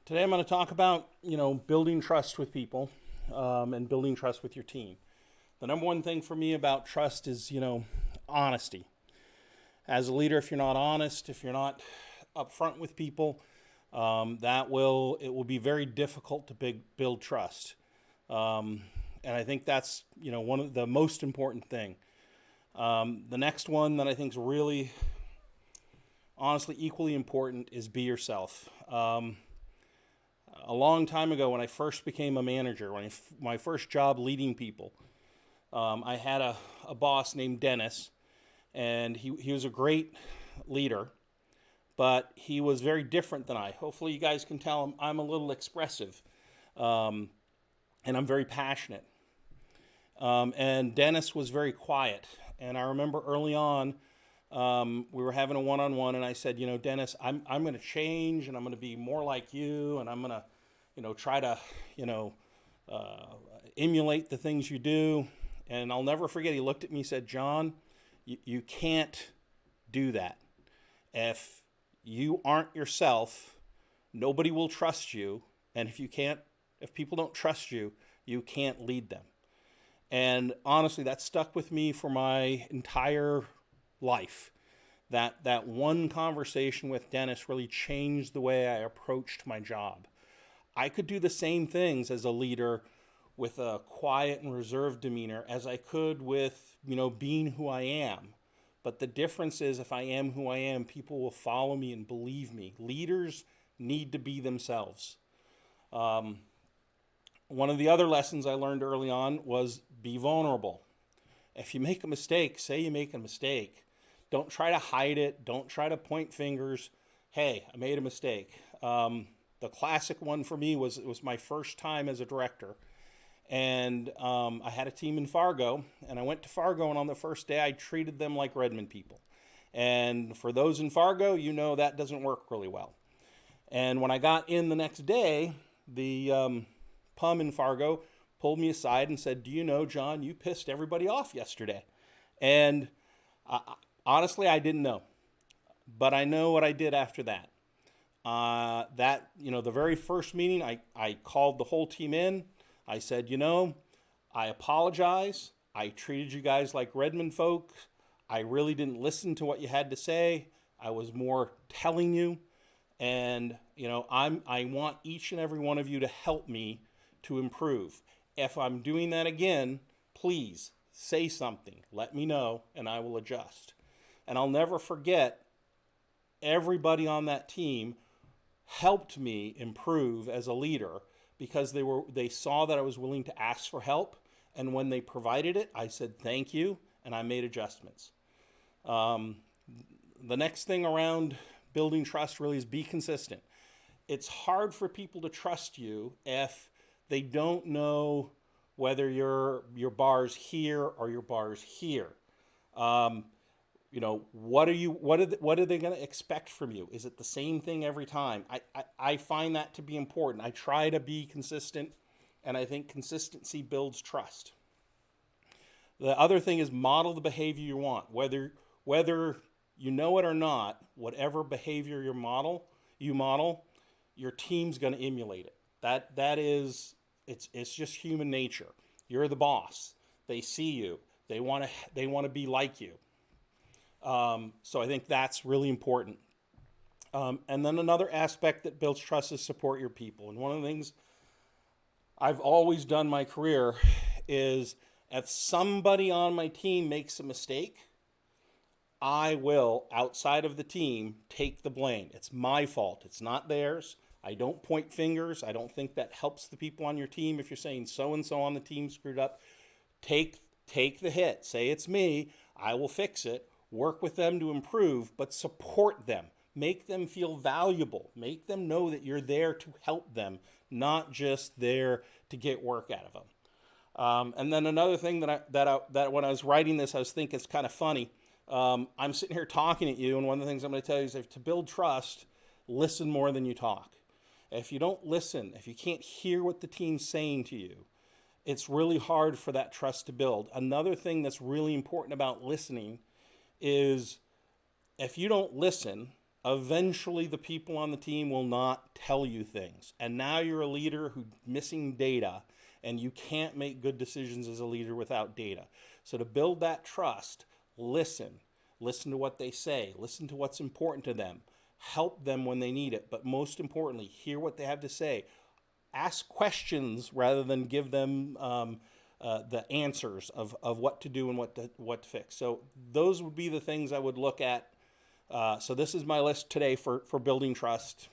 Today I'm going to talk about, building trust with people and building trust with your team. The number one thing for me about trust is, honesty. As a leader, if you're not honest, if you're not upfront with people, it will be very difficult to build trust. And I think that's, one of the most important thing. The next one that I think is really, honestly, equally important is be yourself. A long time ago, when I first became a manager, my first job leading people, I had a boss named Dennis, and he was a great leader, but he was very different than I. Hopefully, you guys can tell I'm a little expressive, and I'm very passionate. And Dennis was very quiet. And I remember early on, we were having a one-on-one, and I said, Dennis, I'm going to change, and I'm going to be more like you, and I'm going to, try to, emulate the things you do. And I'll never forget, he looked at me and said, John, you can't do that. If you aren't yourself, nobody will trust you. And if people don't trust you, you can't lead them. And honestly, that stuck with me for my entire life. That one conversation with Dennis really changed the way I approached my job. I could do the same things as a leader with a quiet and reserved demeanor as I could with, being who I am. But the difference is, if I am who I am, people will follow me and believe me. Leaders need to be themselves. One of the other lessons I learned early on was be vulnerable. If you make a mistake, say you make a mistake. Don't try to hide it. Don't try to point fingers. Hey, I made a mistake. The classic one for me was, it was my first time as a director. And I had a team in Fargo, and I went to Fargo, and on the first day I treated them like Redmond people. And for those in Fargo, that doesn't work really well. And when I got in the next day, the PUM in Fargo pulled me aside and said, do you know, John, you pissed everybody off yesterday. And honestly, I didn't know. But I know what I did after that. The very first meeting, I called the whole team in. I said, I apologize. I treated you guys like Redmond folks. I really didn't listen to what you had to say. I was more telling you. And, I want each and every one of you to help me to improve. If I'm doing that again, please say something. Let me know, and I will adjust. And I'll never forget, everybody on that team helped me improve as a leader because they saw that I was willing to ask for help. And when they provided it, I said thank you, and I made adjustments. The next thing around building trust really is be consistent. It's hard for people to trust you if they don't know whether your bar's here or your bar's here. What are they going to expect from you? Is it the same thing every time? I find that to be important. I try to be consistent, and I think consistency builds trust. The other thing is model the behavior you want. Whether you know it or not, whatever behavior you model, your team's going to emulate it. That is, it's just human nature. You're the boss. They see you. They want to be like you. So I think that's really important. And then another aspect that builds trust is support your people. And one of the things I've always done in my career is, if somebody on my team makes a mistake, I will, outside of the team, take the blame. It's my fault. It's not theirs. I don't point fingers. I don't think that helps the people on your team. If you're saying so-and-so on the team screwed up, take the hit. Say it's me. I will fix it. Work with them to improve, but support them. Make them feel valuable. Make them know that you're there to help them, not just there to get work out of them. And then another thing that when I was writing this, I was thinking it's kind of funny. I'm sitting here talking at you, and one of the things I'm going to tell you is, to build trust, listen more than you talk. If you don't listen, if you can't hear what the team's saying to you, it's really hard for that trust to build. Another thing that's really important about listening is, if you don't listen eventually the people on the team will not tell you things. And now you're a leader who's missing data, and you can't make good decisions as a leader without data. So to build that trust, listen to what they say, listen to what's important to them, help them when they need it, but most importantly, hear what they have to say. Ask questions rather than give them the answers of what to do and what to fix. So those would be the things I would look at. So this is my list today for building trust.